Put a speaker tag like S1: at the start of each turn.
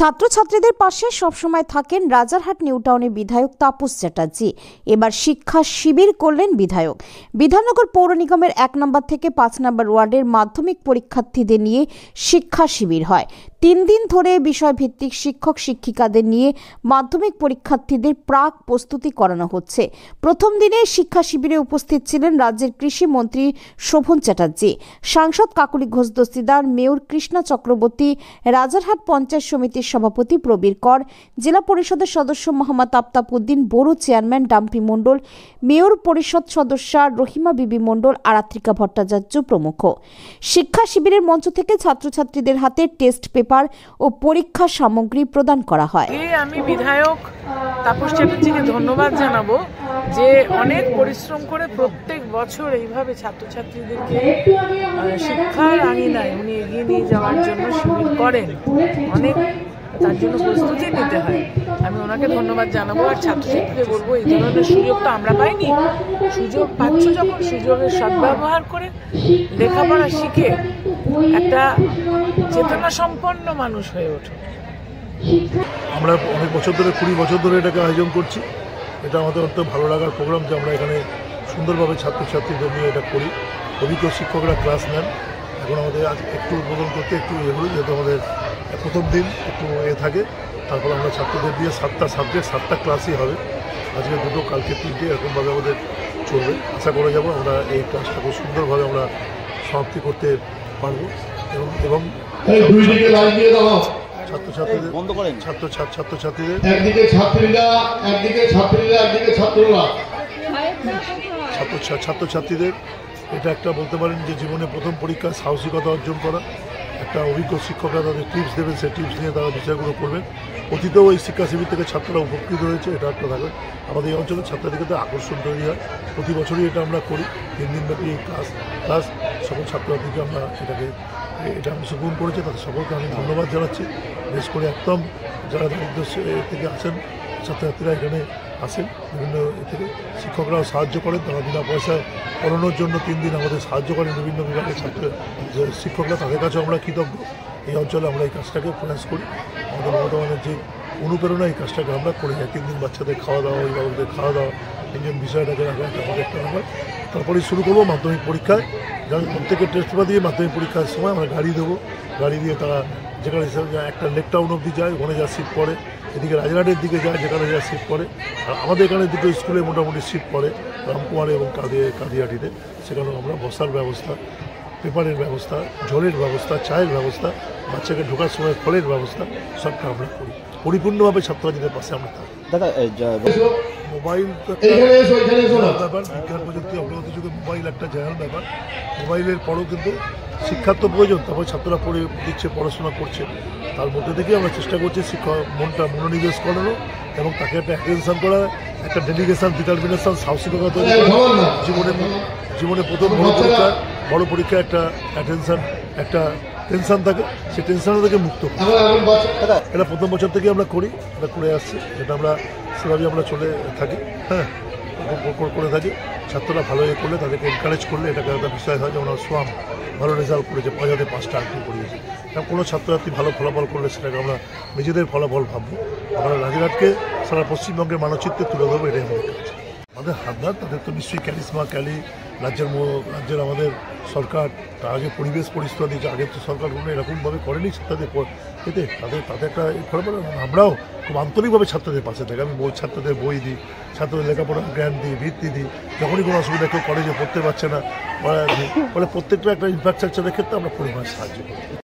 S1: ছাত্রছাত্রীদের পাশে সবসময় থাকেন রাজারহাট নিউ টাউনের বিধায়ক তাপস চ্যাটার্জি। এবার শিক্ষা শিবির করলেন বিধায়ক। বিধাননগর পৌর নিগমের 1 নম্বর থেকে 5 নম্বর ওয়ার্ডের মাধ্যমিক পরীক্ষার্থীদের নিয়ে শিক্ষা শিবির হয়। 3 দিন ধরে বিষয়ভিত্তিক শিক্ষক শিক্ষিকাদের নিয়ে মাধ্যমিক পরীক্ষার্থীদের প্রাক প্রস্তুতি করানো হচ্ছে। প্রথম দিনে শিক্ষা শিবিরে উপস্থিত ছিলেন রাজ্যের কৃষি মন্ত্রী শোভন চ্যাটার্জি, সাংসদ কাকলি ঘোষ দস্তিদার, মেয়র কৃষ্ণা চক্রবর্তী, রাজারহাট পঞ্চায়েত সমিতির সভাপতি প্রবীর কর, জেলা পরিষদের সদস্য মোহাম্মদ আফতাব উদ্দিন, বড় চেয়ারম্যান ডাম্পি মণ্ডল, মেয়র পরিষদ সদস্যা রহিমা বিবি মণ্ডল, আরাত্রিকা ভট্টাচার্য প্রমুখ। শিক্ষা শিবিরের মঞ্চ থেকে ছাত্রছাত্রীদের হাতে টেস্ট পেপার ও পরীক্ষা সামগ্রী প্রদান করা হয়।
S2: আমি বিধায়ক তাপস চ্যাটার্জিকে ধন্যবাদ জানাবো যে অনেক পরিশ্রম করে প্রত্যেক বছর এইভাবে ছাত্রছাত্রীদেরকে শিক্ষার আঙিনায় উনি এগিয়ে নিয়ে যাওয়ার জন্য শিবির করেন। অনেক তার জন্য প্রস্তুতি নিতে হয়। আমি ওনাকে ধন্যবাদ জানাবো। আর ছাত্রছাত্রীদের বলবো, এই ধরনের সুযোগ তো আমরা পাইনি। সুযোগ পাচ্ছ যখন, সুযোগের সদ্ব্যবহার করে লেখাপড়া শিখে একটা চেতনা সম্পন্ন মানুষ হয়ে ওঠে।
S3: আমরা অনেক বছর ধরে 20 বছর ধরে এটাকে আয়োজন করছি। এটা আমাদের অত্যন্ত ভালো লাগার প্রোগ্রাম যে আমরা এখানে সুন্দরভাবে ছাত্রছাত্রীদের নিয়ে এটা করি। অভিজ্ঞ শিক্ষকরা ক্লাস নেন। এখন আমাদের আজ একটু উদ্বোধন করতে একটু হলো, যেহেতু আমাদের প্রথম দিন একটু থাকে। তারপর আমরা ছাত্রদের দিয়ে 7টা সাবজেক্ট 7টা ক্লাসই হবে। আজকে 2টো, কালকে 3টে, এরকমভাবে আমাদের চলবে। আশা করে যাব আমরা এই ক্লাসটা খুব সুন্দরভাবে আমরা সমাপ্তি করতে পারবো এবং ছাত্রছাত্রীদের
S4: একদিকে ছাত্রীরা, একদিকে ছাত্ররা,
S3: ছাত্রছাত্রীদের এটা একটা বলতে পারেন যে জীবনে প্রথম পরীক্ষায় সাহসিকতা অর্জন করা। একটা অভিজ্ঞ শিক্ষকরা তাদের টিপস দেবেন, সেই টিপস নিয়ে তারা বিষয়গুলো করবেন। অতীতেও এই শিক্ষা শিবির থেকে ছাত্ররা উপকৃত হয়েছে, এটা একটা থাকবে। আমাদের এই অঞ্চলের ছাত্রছাত্রীদের আকর্ষণ তৈরি হয়। প্রতি বছরই এটা আমরা করি। 3 দিনব্যাপী এই ক্লাস সকল ছাত্রছাত্রীকে আমরা এটা অংশগ্রহণ করেছে। তাদের সকলকে আমি ধন্যবাদ জানাচ্ছি। বিশেষ করে একদম যারা দারিদ্র থেকে আসেন ছাত্রছাত্রীরা এখানে আসেন, বিভিন্ন থেকে শিক্ষকরাও সাহায্য করেন। তারা বিনা পয়সায় পড়ানোর জন্য 3 দিন আমাদের সাহায্য করেন বিভিন্ন বিভাগের শিক্ষকরা। তাদের কাছেও আমরা কৃতজ্ঞ। এই অঞ্চলে আমরা এই কাজটাকে প্রয়াস করি। আমাদের বর্তমানের যে অনুপ্রেরণা, এই কাজটাকে আমরা করে যাই। 3 দিন বাচ্চাদের খাওয়া দাওয়া, অভিভাবকদের খাওয়া দাওয়া, তিনজন বিষয়টাকে রাখা একটা ব্যাপার। তারপরেই শুরু করবো মাধ্যমিক পরীক্ষায়। যারা প্রত্যেকের টেস্ট পেপার দিয়ে মাধ্যমিক পরীক্ষার সময় আমরা গাড়ি দেবো। গাড়ি দিয়ে তারা যেখানে একটা লেক টাউন অবধি যায়, ওখানে যা সিট পড়ে, এদিকে রাজারহাটের দিকে যায় যেখানে যা সিট পড়ে। আর আমাদের এখানে 2টো স্কুলে মোটামুটি সিট পড়ে, রামকুমারে এবং কাদিয়াটিতে। সেখানেও আমরা বসার ব্যবস্থা, পেপারের ব্যবস্থা, জলের ব্যবস্থা, চায়ের ব্যবস্থা, বাচ্চাকে ঢোকার সময় ফলের ব্যবস্থা, সবটা আমরা করি। পরিপূর্ণভাবে ছাত্রছাত্রীদের পাশে আমরা থাকি। মোবাইল ব্যাপার, বিজ্ঞান প্রযুক্তি অগ্রগতি যুগে মোবাইল একটা জেনারেল ব্যাপার। মোবাইলের পরেও কিন্তু শিক্ষার তো প্রয়োজন। তারপর ছাত্ররা পড়ে দিচ্ছে, পড়াশোনা করছে। তার মধ্যে থেকেই আমরা চেষ্টা করছি মনোনিবেশ করানো এবং তাকে একটা অ্যাটেনশন করা, একটা ডেডিকেশন, ডিটারমিনেশন, সাহসিকতা তৈরি করা। জীবনে প্রথম বড় পরীক্ষা একটা অ্যাটেনশন, একটা টেনশন থাকে, সেই টেনশন থেকে মুক্ত। এটা প্রথম বছর থেকে আমরা করি, এটা করে আসছি। এটা আমরা সেভাবেই আমরা চলে থাকি। হ্যাঁ, করে থাকি। ছাত্ররা ভালো করলে, তাদেরকে এনকারেজ করলে এটাকে একটা বিষয় হয়। যেমন সোয়াম ভালো রেজাল্ট করেছে, 5,500 আর্টি করিয়েছে। কারণ কোনো ছাত্রছাত্রী ভালো ফলাফল করলে সেটাকে আমরা নিজেদের ফলাফল ভাববো। আমরা রাজারহাটকে সারা পশ্চিমবঙ্গের মানচিত্রে তুলে ধরবো, এটাই আমাদের কাজ। আমাদের হাতদার, তাদের তো নিশ্চয়ই ক্যালিসমা রাজ্যের আমাদের সরকার, তার আগে পরিবেশ পরিস্থিতি দিয়েছে। আগের তো সরকার কোনো এরকমভাবে করেনি ছাত্রদের এতে তাদের একটা ফলাফল। আমরাও খুব আন্তরিকভাবে ছাত্রদের পাশে থাকি। আমি ছাত্রদের বই দিই, ছাত্রদের লেখাপড়ার জ্ঞান দিই, ভিত্তি দিই। যখনই কোনো অসুবিধা কেউ কলেজে পড়তে পারছে না, ফলে প্রত্যেকটা একটা ইনফ্রাস্ট্রাকচারের ক্ষেত্রে আমরা পরিমাণ সাহায্য করি।